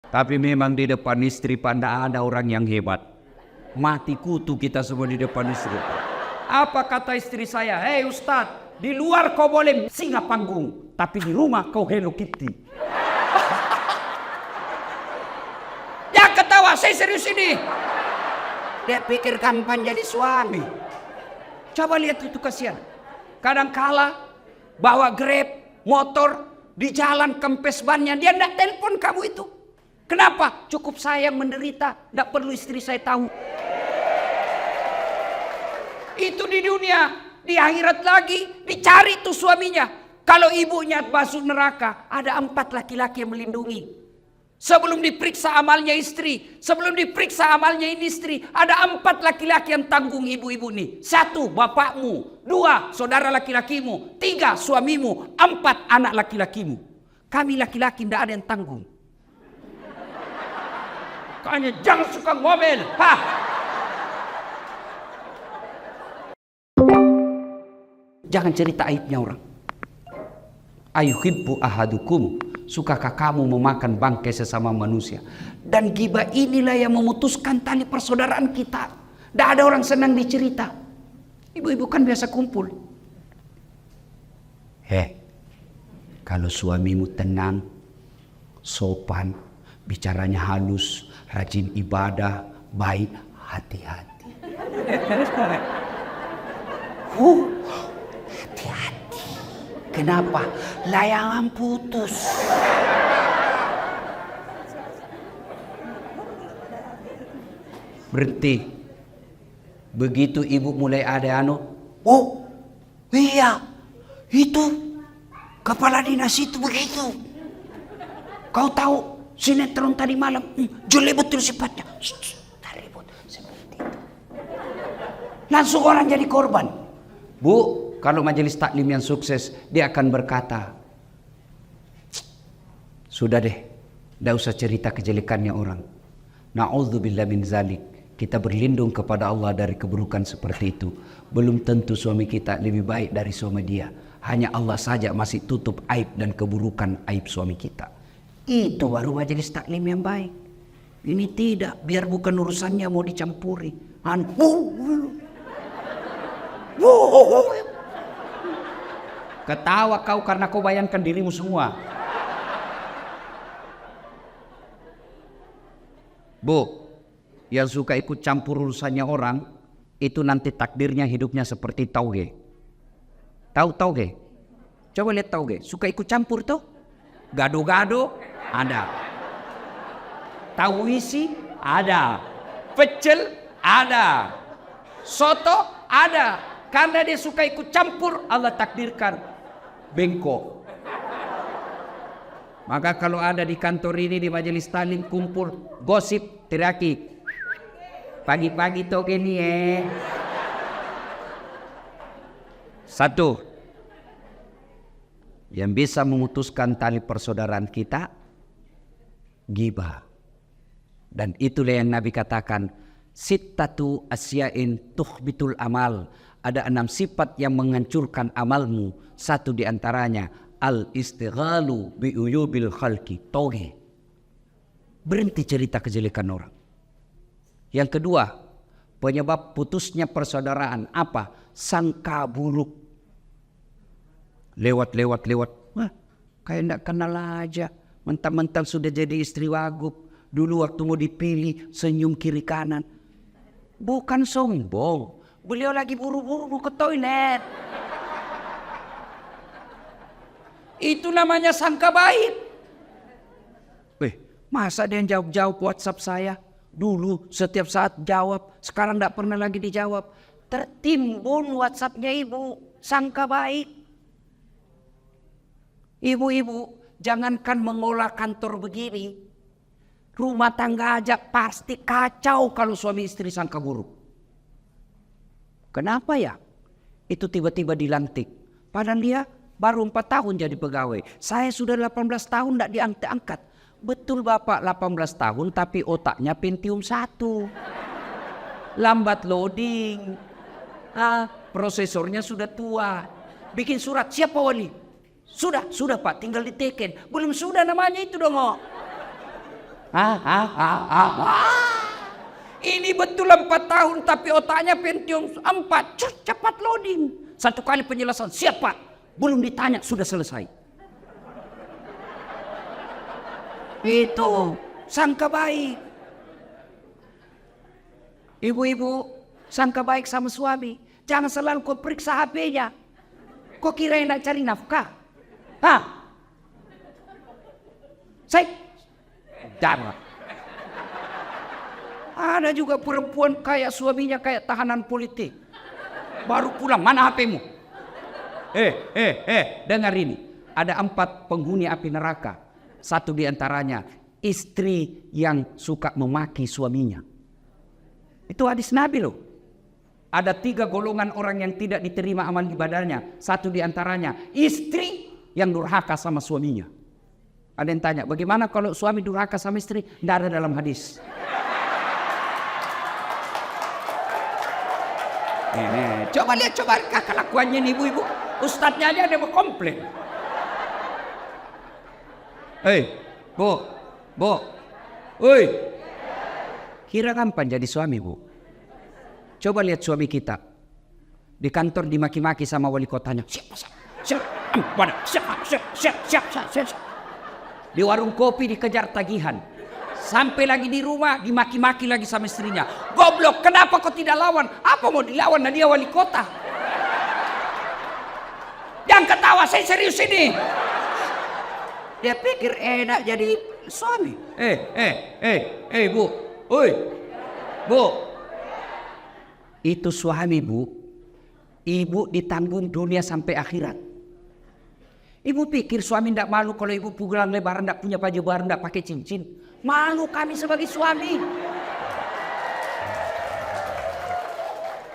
Tapi memang di depan istri Pak, ada orang yang hebat. Mati kutu kita semua di depan istri. Apa kata istri saya? Hei Ustadz, di luar kau boleh singa panggung, tapi di rumah kau Hello Kitty. Ya ketawa, saya serius ini. Dia pikir gampang jadi suami. Coba lihat itu, kasihan. Kadangkala bawa Grab, motor, di jalan kempes bannya, dia tidak telepon kamu itu. Kenapa? Cukup saya yang menderita, tidak perlu istri saya tahu. Itu di dunia, di akhirat lagi dicari tuh suaminya. Kalau ibunya masuk neraka, ada 4 laki-laki yang melindungi. Sebelum diperiksa amalnya istri, sebelum diperiksa amalnya ini istri, ada 4 laki-laki yang tanggung ibu-ibu nih. 1 bapakmu, 2 saudara laki-lakimu, 3 suamimu, 4 anak laki-lakimu. Kami laki-laki tidak ada yang tanggung. Makanya jangan suka ngomel. Jangan cerita aibnya orang. Ayuhibbu ahadukum, sukakah kamu memakan bangkai sesama manusia? Dan ghibah inilah yang memutuskan tali persaudaraan kita. Tidak ada orang senang dicerita. Ibu-ibu kan biasa kumpul. Kalau suamimu tenang, sopan, bicaranya halus, rajin ibadah, baik, hati-hati. Hati-hati. Kenapa? Layangan putus. Berhenti. Begitu ibu mulai ada oh iya, itu kepala dinas itu begitu. Kau tahu sinetron tadi malam, jelek betul sifatnya. Ribut seperti itu. Langsung orang jadi korban. Bu, kalau majelis taklim yang sukses, dia akan berkata, sudah deh, tidak usah cerita kejelekannya orang. Na'udzubillah min zalik. Kita berlindung kepada Allah dari keburukan seperti itu. Belum tentu suami kita lebih baik dari suami dia. Hanya Allah saja masih tutup aib dan keburukan aib suami kita. Itu baru majelis taklim yang baik. Ini tidak, biar bukan urusannya mau dicampuri. Ketawa kau karena kau bayangkan dirimu semua. Bu, yang suka ikut campur urusannya orang, itu nanti takdirnya hidupnya seperti tauge. Tahu tauge? Coba lihat tauge, suka ikut campur tuh. Gado-gado ada. Tahu isi ada. Pecel ada. Soto ada. Karena dia suka ikut campur, Allah takdirkan bengkok. Maka kalau ada di kantor ini, di majelis taklim kumpul, gosip, teriaki. Pagi-pagi toge nih Satu, yang bisa memutuskan tali persaudaraan kita, ghibah. Dan itulah yang Nabi katakan, sittatu asya'in tuhbitul amal. Ada 6 sifat yang menghancurkan amalmu. 1 diantaranya, al-istighalu bi'uyubil khalqi, toge. Berhenti cerita kejelekan orang. Yang kedua, penyebab putusnya persaudaraan apa? Sangka buruk. Lewat. Wah, kayak enggak kenal aja. Mentang-mentang sudah jadi istri wagub. Dulu waktu mau dipilih, senyum kiri kanan. Bukan sombong. Beliau lagi buru-buru mau ke toilet. Itu namanya sangka baik. Masa dia yang jawab-jawab WhatsApp saya? Dulu setiap saat jawab, sekarang tidak pernah lagi dijawab. Tertimbun WhatsAppnya ibu, sangka baik. Ibu-ibu, jangankan mengolah kantor begini, rumah tangga aja pasti kacau kalau suami istri sangka buruk. Kenapa ya? Itu tiba-tiba dilantik. Padahal dia baru 4 tahun jadi pegawai. Saya sudah 18 tahun tidak diangkat-angkat. Betul Bapak 18 tahun tapi otaknya Pentium 1. Lambat loading. Prosesornya sudah tua. Bikin surat, siapa wali? Sudah Pak, tinggal diteken. Belum sudah namanya itu dong. Ini betul 4 tahun tapi otaknya Pentium 4. Cepat loading. 1 kali penjelasan, siap Pak. Belum ditanya sudah selesai. Itu sangka baik. Ibu-ibu sangka baik sama suami. Jangan selalu kau periksa HP-nya. Kau kira nak cari nafkah? Jangan. Ada juga perempuan kayak suaminya kayak tahanan politik. Baru pulang, mana HP-mu? Dengar ini. Ada 4 penghuni api neraka. 1 di antaranya istri yang suka memaki suaminya. Itu hadis Nabi loh. Ada 3 golongan orang yang tidak diterima amal ibadahnya. 1 di antaranya istri yang durhaka sama suaminya. Ada yang tanya, bagaimana kalau suami durhaka sama istri? Tidak ada dalam hadis. Coba lihat kelakuannya nih ibu-ibu. Ustadznya aja ada mau komplain. Bu. Kira kapan jadi suami bu? Coba lihat suami kita. Di kantor dimaki-maki sama wali kotanya. Siap. Di warung kopi dikejar tagihan. Sampai lagi di rumah dimaki-maki lagi sama istrinya. Goblok, kenapa kau tidak lawan? Apa mau dilawan? Nah dia wali kota. Jangan ketawa, saya serius ini. Dia pikir enak jadi suami. Bu. Bu. Itu suami bu. Ibu ditanggung dunia sampai akhirat. Ibu pikir suami tidak malu kalau ibu pulang lebaran tidak punya baju baru, tidak pakai cincin. Malu kami sebagai suami.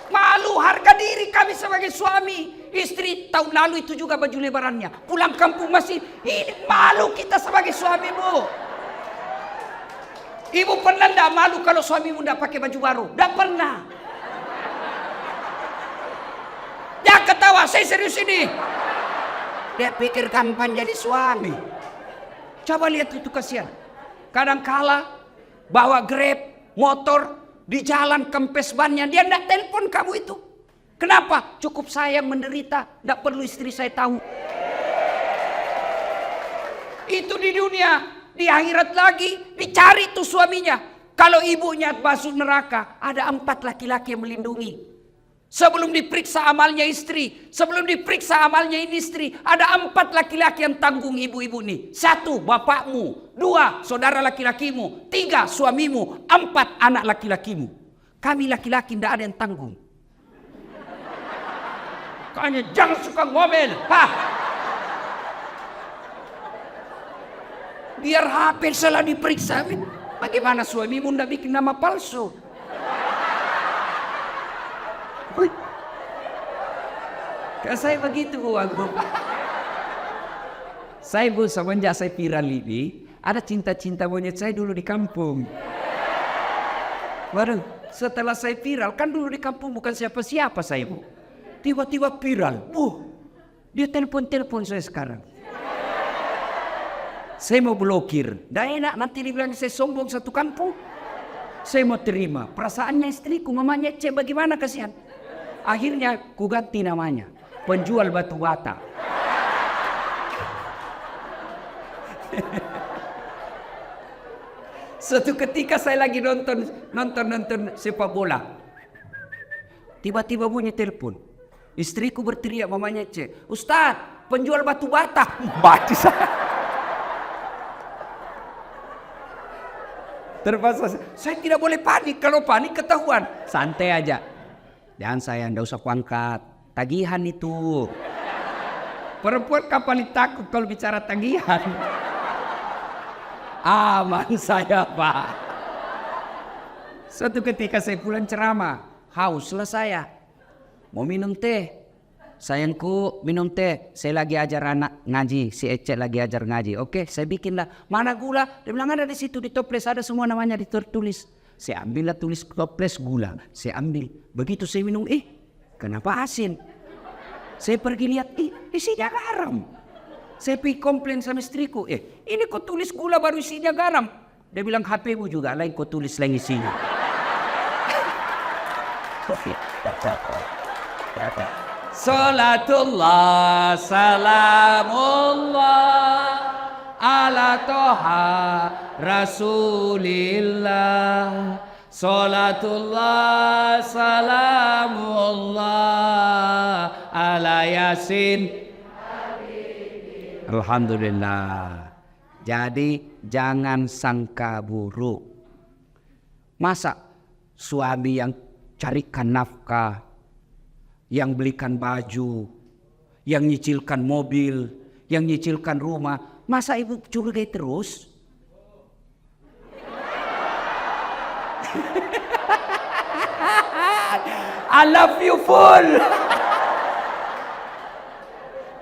Malu harga diri kami sebagai suami. Istri tahun lalu itu juga baju lebarannya. Pulang kampung masih ini, malu kita sebagai suami bu. Ibu pernah tidak malu kalau suamimu tidak pakai baju baru? Tidak pernah. Jangan ketawa, saya serius ini. Dia pikir kapan jadi suami. Coba lihat itu kasihan. Kadangkala bawa Grab, motor, di jalan kempes bannya. Dia tidak telepon kamu itu. Kenapa? Cukup saya yang menderita. Tidak perlu istri saya tahu. Itu di dunia. Di akhirat lagi dicari tuh suaminya. Kalau ibunya masuk neraka, ada 4 laki-laki yang melindungi. Sebelum diperiksa amalnya istri, sebelum diperiksa amalnya ini istri, ada 4 laki-laki yang tanggung ibu-ibu nih. 1 bapakmu, 2 saudara laki-lakimu, 3 suamimu, 4 anak laki-lakimu. Kami laki-laki tidak ada yang tanggung. Makanya jangan suka ngomel. Biar HP selalu diperiksa. Bagaimana suamimu tidak bikin nama palsu? Kayak saya begitu bu. Saya bu semenjak saya viral ini, ada cinta-cinta monyet saya dulu di kampung. Baru setelah saya viral, kan dulu di kampung bukan siapa-siapa saya bu. Tiba-tiba viral, bu. Dia telepon saya sekarang. Saya mau blokir. Dah enak nanti dibilang saya sombong satu kampung. Saya mau terima. Perasaannya istriku mamanya cek bagaimana kasihan. Akhirnya ku ganti namanya. Penjual batu bata. Suatu ketika saya lagi nonton sepak bola. Tiba-tiba bunyi telepon. Istriku berteriak mamanya cek. Ustaz, penjual batu bata. Mati saya. Terpaksa. Saya tidak boleh panik. Kalau panik ketahuan. Santai aja. Jangan sayang, tidak usah kuangkat. Tagihan itu. Perempuan kapan takut kalau bicara tagihan? Aman saya pak. Suatu ketika saya pulang ceramah. Hauslah saya. Mau minum teh. Sayangku minum teh. Saya lagi ajar anak ngaji. Si Ece lagi ajar ngaji. Oke saya bikin lah. Mana gula? Dia bilang ada di situ di toples. Ada semua namanya ditulis. Saya ambillah tulis toples gula. Saya ambil. Begitu saya minum. Kenapa asin? Saya pergi lihat. Isinya garam. Saya pergi komplain sama istriku. Ini kok tulis gula baru isinya garam. Dia bilang HP-mu juga lain kau tulis lain isinya. Salatullah salamullah ala toha rasulillah. Salatullah salamullah ala yasin. Alhamdulillah. Jadi jangan sangka buruk. Masa suami yang carikan nafkah, yang belikan baju, yang nyicilkan mobil, yang nyicilkan rumah, masa ibu curigai terus? I love you full.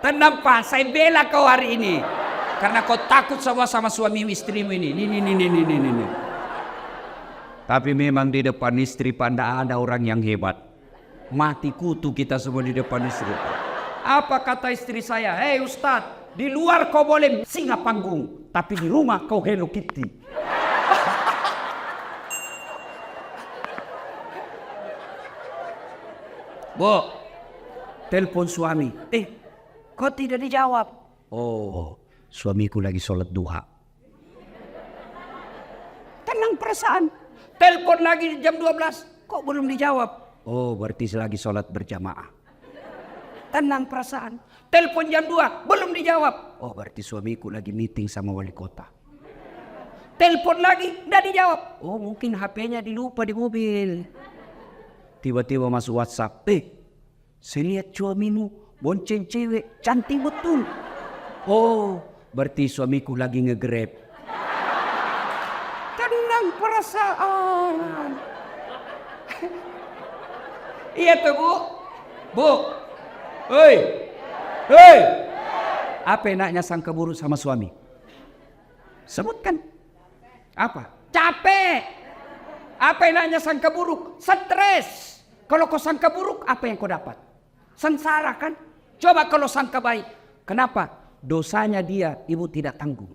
Tenang Pak, saya bela kau hari ini. Karena kau takut sama suami istrimu ini. Ini. Tapi memang di depan istri Pak ada orang yang hebat. Mati kutu kita semua di depan istri. Apa kata istri saya? Hei Ustadz, di luar kau boleh singa panggung, tapi di rumah kau Hello Kitty. Bu, telepon suami. Kok tidak dijawab? Oh, suamiku lagi sholat duha. Tenang perasaan. Telepon lagi jam 12. Kok belum dijawab? Oh, berarti lagi sholat berjamaah. Tenang perasaan. Telepon jam 2. Belum dijawab. Oh, berarti suamiku lagi meeting sama wali kota. Telepon lagi. Tidak dijawab. Oh, mungkin HP-nya dilupa di mobil. Tiba-tiba masuk WhatsApp. Saya lihat suamimu bonceng cewek cantik betul. Oh, berarti suamiku lagi nge-grab. Tenang perasaan. Iya tuh Bu. Bu. Hei. Apa enaknya sangka buruk sama suami? Sebutkan. Apa? Capek. Apa enaknya sangka buruk? Stres. Kalau kau sangka buruk, apa yang kau dapat? Sengsara kan? Coba kalau sangka baik. Kenapa? Dosanya dia, ibu tidak tanggung.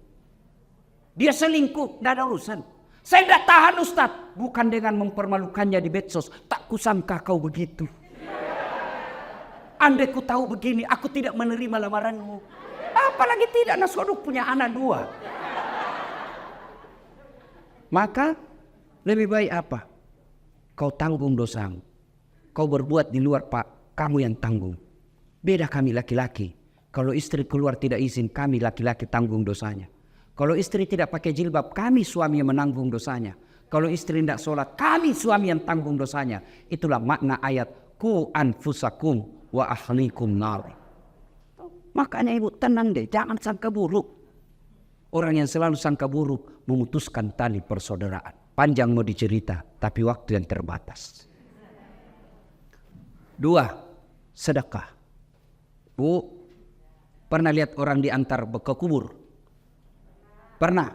Dia selingkuh, tidak ada urusan. Saya tidak tahan Ustaz. Bukan dengan mempermalukannya di medsos. Tak kusangka kau begitu. Andai ku tahu begini, aku tidak menerima lamaranmu. Apalagi tidak, Nasoduk punya anak 2. Maka lebih baik apa? Kau tanggung dosamu. Kau berbuat di luar Pak, kamu yang tanggung. Beda kami laki-laki. Kalau istri keluar tidak izin, kami laki-laki tanggung dosanya. Kalau istri tidak pakai jilbab, kami suami yang menanggung dosanya. Kalau istri tidak sholat, kami suami yang tanggung dosanya. Itulah makna ayat ku anfusakum wa ahlikum nar. Makanya ibu tenang deh, jangan sangka buruk. Orang yang selalu sangka buruk memutuskan tali persaudaraan. Panjang mau dicerita, tapi waktu yang terbatas. 2. Sedekah. Bu, pernah lihat orang diantar ke kubur? Pernah?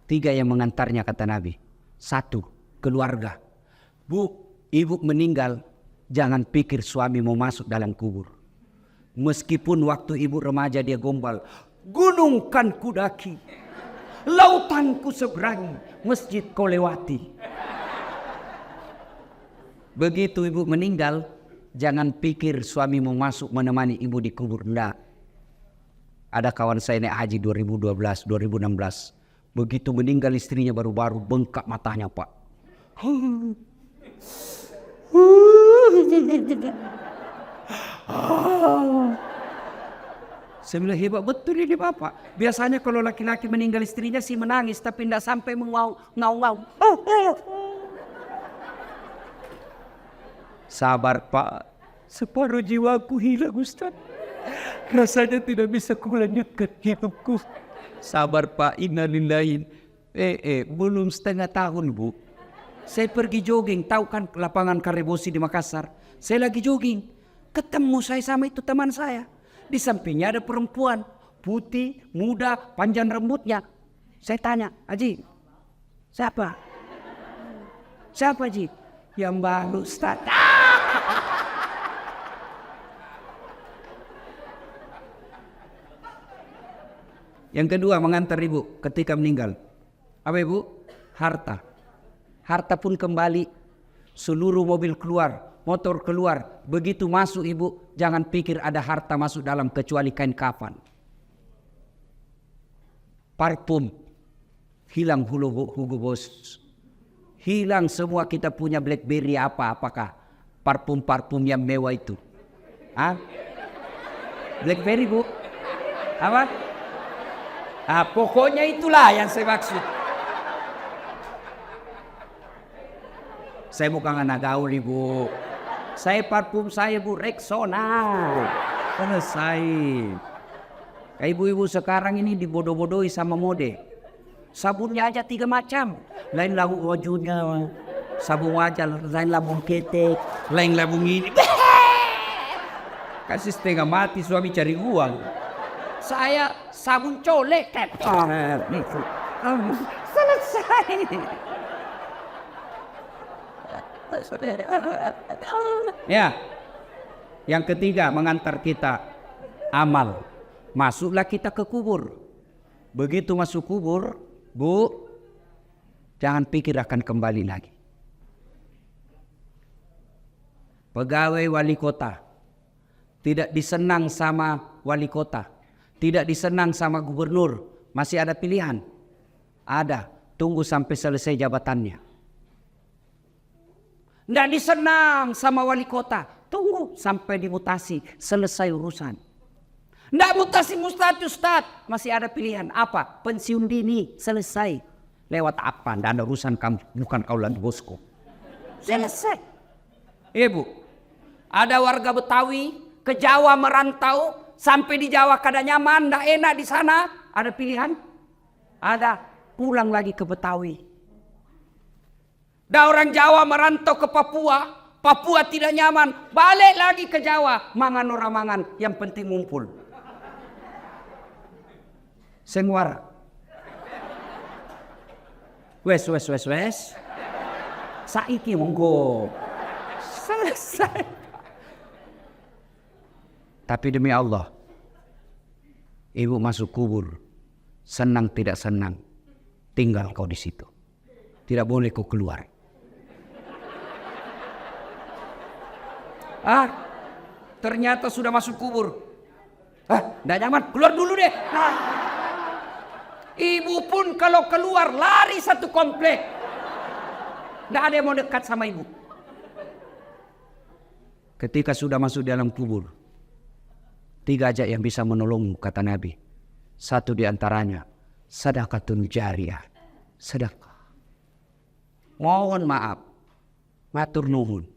3 yang mengantarnya kata Nabi. 1. Keluarga. Bu, ibu meninggal, jangan pikir suami mau masuk dalam kubur. Meskipun waktu ibu remaja dia gombal, gunung kan kudaki, lautan ku seberangi, masjid kau lewati. Begitu ibu meninggal, jangan pikir suami mau masuk menemani ibu di kubur. Enggak. Ada kawan saya naik haji 2012, 2016. Begitu meninggal istrinya baru-baru bengkak matanya Pak. Saya bilang hebat betul ini Bapak. Biasanya kalau laki-laki meninggal istrinya sih menangis, tapi tidak sampai ngau-ngau. Sabar Pak, separuh jiwaku hilang Ustaz. Rasanya tidak bisa kulanjutkan hidupku. Sabar Pak, innalillahi. Belum setengah tahun Bu. Saya pergi jogging, tahu kan lapangan Karebosi di Makassar. Saya lagi jogging, ketemu saya sama itu teman saya. Di sampingnya ada perempuan, putih, muda, panjang rambutnya. Saya tanya, Haji, siapa? Siapa Haji? Yang baru Ustaz. Yang kedua mengantar ibu ketika meninggal. Apa ibu? Harta. Harta pun kembali, seluruh mobil keluar, motor keluar. Begitu masuk ibu, jangan pikir ada harta masuk dalam kecuali kain kafan. Parfum, hilang Hugo Boss. Hilang semua kita punya BlackBerry apakah parfum yang mewah itu. BlackBerry bu? Apa? Pokoknya itulah yang saya maksud. Saya bukan anak gaul ibu. Saya parfum saya bu Rexona. Selesai. Kayak ibu-ibu sekarang ini dibodoh-bodohi sama mode. Sabunnya aja 3 macam. Lain labu wajunya, sabun wajah, lain labung ketek, lain labung ini. Kasih setengah mati suami cari uang. Saya sabun colek. Selesai. Ya. Yang ketiga mengantar kita amal. Masuklah kita ke kubur. Begitu masuk kubur, bu, jangan pikir akan kembali lagi. Pegawai wali kota tidak disenang sama wali kota, tidak disenang sama gubernur, masih ada pilihan. Ada, tunggu sampai selesai jabatannya. Tidak disenang sama wali kota, tunggu sampai dimutasi, selesai urusan. Tidak mutasi Ustaz, masih ada pilihan. Apa? Pensiun dini, selesai. Lewat apa? Tidak ada urusan kamu, bukan kaulan bosku. Selesai. Ibu, ada warga Betawi ke Jawa merantau, sampai di Jawa kada nyaman, tidak enak di sana. Ada pilihan? Ada, pulang lagi ke Betawi. Ada orang Jawa merantau ke Papua, Papua tidak nyaman, balik lagi ke Jawa. Mangan orang mangan, yang penting ngumpul. Senguara. Wes. Saiki monggo. Selesai. Tapi demi Allah, ibu masuk kubur, senang tidak senang, tinggal kau di situ. Tidak boleh kau keluar. Ternyata sudah masuk kubur. Tidak nyaman, keluar dulu deh. Ibu pun kalau keluar lari satu komplek. Tidak ada yang mau dekat sama ibu. Ketika sudah masuk dalam kubur, 3 aja yang bisa menolongmu, kata Nabi. 1 di antaranya, sedekatun jariyah. Sedekah. Mohon maaf, matur nuhun.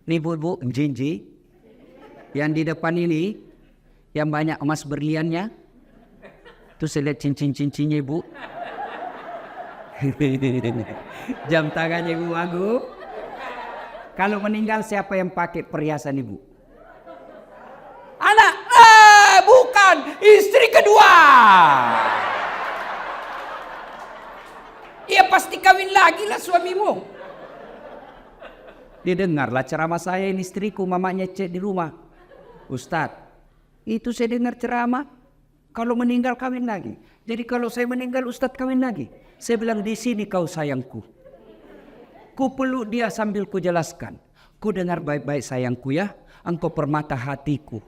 Ini bu, jinji. Yang di depan ini, yang banyak emas berliannya. Tuh saya lihat cincin-cincinnya ibu. Jam tangannya ibu Agung. Kalau meninggal siapa yang pakai perhiasan ibu? Anak, bukan, istri kedua. Ia pasti kawin lagi lah suamimu. Didengarlah ceramah saya, ini istriku, mamanya cek di rumah. Ustadz, itu saya dengar ceramah. Kalau meninggal kawin lagi. Jadi kalau saya meninggal Ustadz kawin lagi. Saya bilang di sini kau sayangku. Ku peluk dia sambil ku jelaskan. Ku dengar baik-baik sayangku ya. Engkau permata hatiku.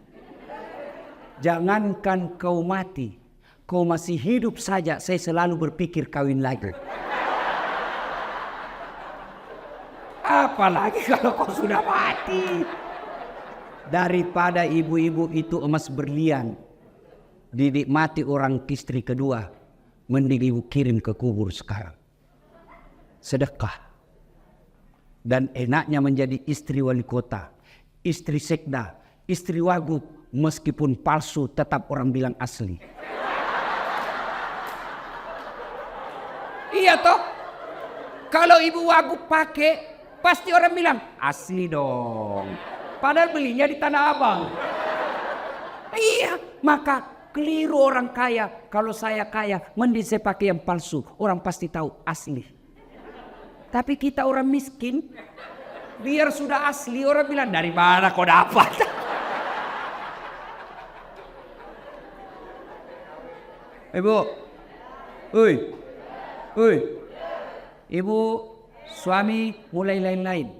Jangankan kau mati. Kau masih hidup saja saya selalu berpikir kawin lagi. Apalagi kalau kau sudah mati. Daripada ibu-ibu itu emas berlian. Dinikmati orang istri kedua, mending ibu kirim ke kubur sekarang. Sedekah. Dan enaknya menjadi istri wali kota, istri sekda, istri wagub, meskipun palsu tetap orang bilang asli. Iya toh? Kalau ibu wagub pakai, pasti orang bilang asli dong. Padahal belinya di Tanah Abang. Iya, maka keliru orang kaya. Kalau saya kaya, mending saya pakai yang palsu. Orang pasti tahu asli. Tapi kita orang miskin, biar sudah asli, orang bilang dari mana kau dapat? Ibu, Woi, ibu suami mulai lain-lain.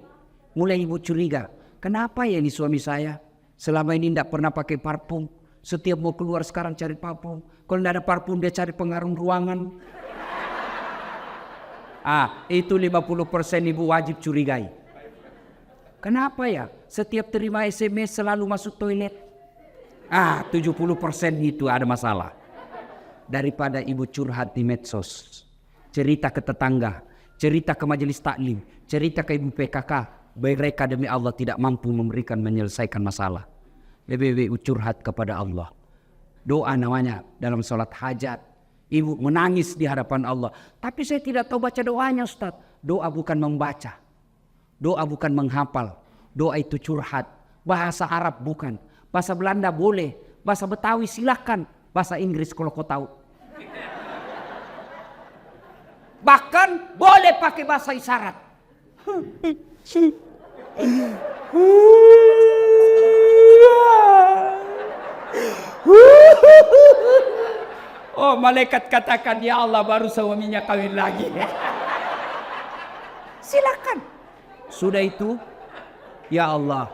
Mulai ibu curiga. Kenapa ya ini suami saya? Selama ini tidak pernah pakai parfum. Setiap mau keluar sekarang cari parfum. Kalau tidak ada parfum dia cari pengharum ruangan. Itu 50% ibu wajib curigai. Kenapa ya? Setiap terima SMS selalu masuk toilet. 70% itu ada masalah. Daripada ibu curhat di medsos. Cerita ke tetangga. Cerita ke majelis taklim. Cerita ke ibu PKK. Mereka demi Allah tidak mampu menyelesaikan masalah. Lebih curhat kepada Allah. Doa namanya dalam sholat hajat. Ibu menangis di hadapan Allah. Tapi saya tidak tahu baca doanya Ustaz. Doa bukan membaca. Doa bukan menghafal. Doa itu curhat. Bahasa Arab bukan. Bahasa Belanda boleh. Bahasa Betawi silakan. Bahasa Inggris kalau kau tahu. Bahkan boleh pakai bahasa isyarat. Oh, malaikat katakan, ya Allah baru suaminya kawin lagi. Silakan. Sudah itu, ya Allah,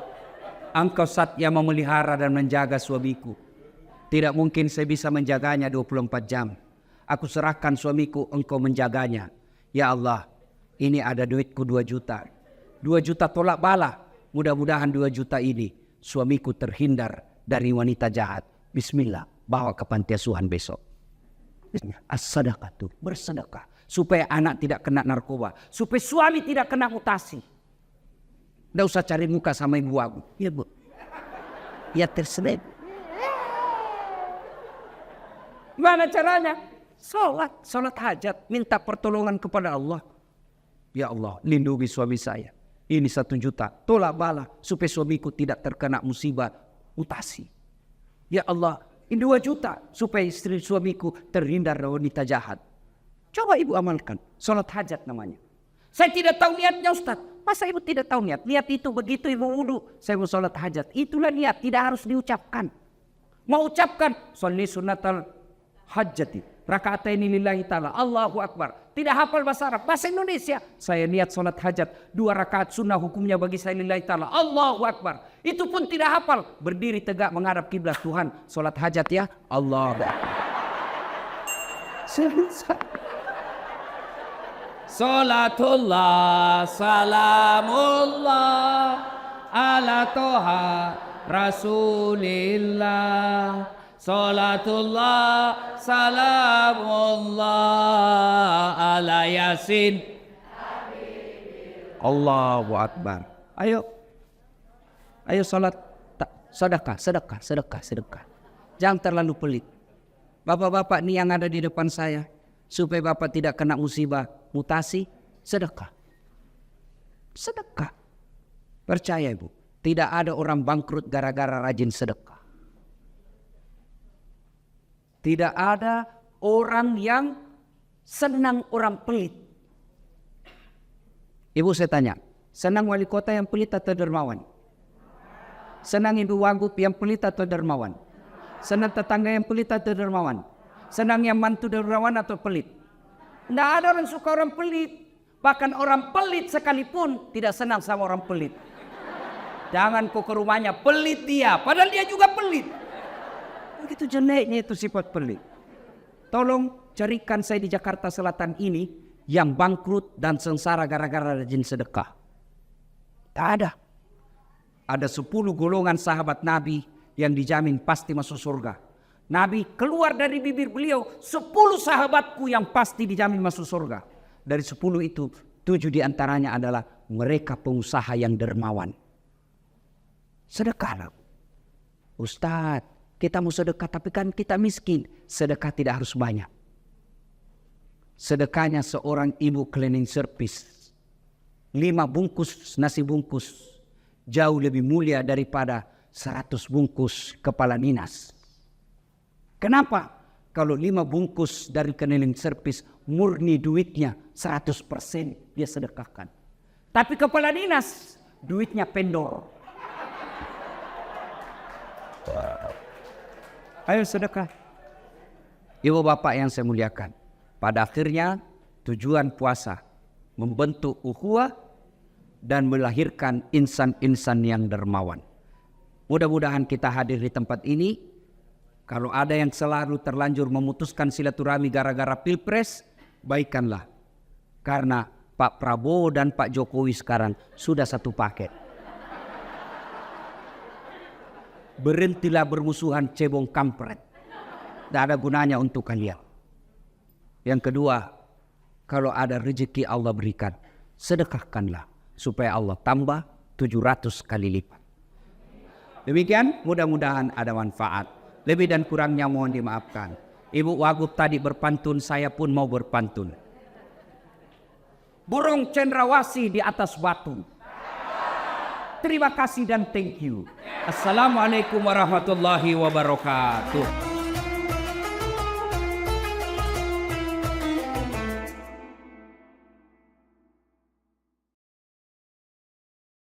Engkau zat yang memelihara dan menjaga suamiku. Tidak mungkin saya bisa menjaganya 24 jam. Aku serahkan suamiku, Engkau menjaganya. Ya Allah, ini ada duitku 2 juta. 2 juta tolak bala. Mudah-mudahan 2 juta ini suamiku terhindar dari wanita jahat. Bismillah, bawa ke panti asuhan besok. As-sadaqah itu bersedekah. Supaya anak tidak kena narkoba. Supaya suami tidak kena mutasi. Tidak usah cari muka sama ibu aku. Ya bu. Ya terselip. Mana caranya? Sholat hajat. Minta pertolongan kepada Allah. Ya Allah, lindungi suami saya. Ini 1 juta, tolak bala supaya suamiku tidak terkena musibah mutasi. Ya Allah, ini 2 juta supaya istri suamiku terhindar dari wanita jahat. Coba ibu amalkan, sholat hajat namanya. Saya tidak tahu niatnya Ustaz. Masa ibu tidak tahu niat? Niat itu begitu ibu wudu, saya mau sholat hajat. Itulah niat, tidak harus diucapkan. Mau ucapkan, sholli sunnatal hajjati. Raka'ataini lillahi ta'ala. Allahu Akbar. Tidak hafal bahasa Arab. Bahasa Indonesia. Saya niat sholat hajat. 2 rakaat sunnah hukumnya bagi saya lillahi ta'ala. Allahu Akbar. Itu pun tidak hafal. Berdiri tegak menghadap kiblat Tuhan. Sholat hajat ya. Allahu Akbar. Salatullah salamullah ala toha rasulillah. Salatullah salamullah ala yasin. Allahu Akbar. Ayo salat. Sedekah. Jangan terlalu pelit. Bapak-bapak nih yang ada di depan saya, supaya bapak tidak kena musibah mutasi, sedekah. Percaya ibu, tidak ada orang bangkrut gara-gara rajin sedekah. Tidak ada orang yang senang orang pelit. Ibu saya tanya, senang wali kota yang pelit atau dermawan? Senang ibu wagub yang pelit atau dermawan? Senang tetangga yang pelit atau dermawan? Senang yang mantu dermawan atau pelit? Tidak ada orang suka orang pelit. Bahkan orang pelit sekalipun tidak senang sama orang pelit. Jangan kau ke rumahnya, pelit dia, padahal dia juga pelit. Begitu jeleknya itu sifat pelit. Tolong carikan saya di Jakarta Selatan ini yang bangkrut dan sengsara gara-gara rajin sedekah. Tak ada. Ada 10 golongan sahabat Nabi yang dijamin pasti masuk surga. Nabi keluar dari bibir beliau 10 sahabatku yang pasti dijamin masuk surga. Dari 10 itu 7 diantaranya adalah mereka pengusaha yang dermawan. Sedekahlah. Ustadz, kita mau sedekah tapi kan kita miskin. Sedekah tidak harus banyak. Sedekahnya seorang ibu cleaning service. 5 bungkus nasi bungkus. Jauh lebih mulia daripada 100 bungkus kepala dinas. Kenapa? Kalau 5 bungkus dari cleaning service murni duitnya 100% dia sedekahkan. Tapi kepala dinas duitnya pendor. Ayo sedekah. Ibu bapak yang saya muliakan. Pada akhirnya Tujuan puasa membentuk ukhuwah dan melahirkan insan-insan yang dermawan. Mudah-mudahan kita hadir di tempat ini. Kalau ada yang selalu terlanjur memutuskan silaturahmi gara-gara pilpres, baikkanlah. Karena Pak Prabowo dan Pak Jokowi sekarang sudah satu paket. Berhentilah bermusuhan cebong kampret. Tidak ada gunanya untuk kalian. Yang kedua, kalau ada rezeki Allah berikan, sedekahkanlah supaya Allah tambah 700 kali lipat. Demikian, mudah-mudahan ada manfaat. Lebih dan kurangnya mohon dimaafkan. Ibu Wagub tadi berpantun, saya pun mau berpantun. Burung cendrawasih di atas batu. Terima kasih dan thank you. Assalamualaikum warahmatullahi wabarakatuh.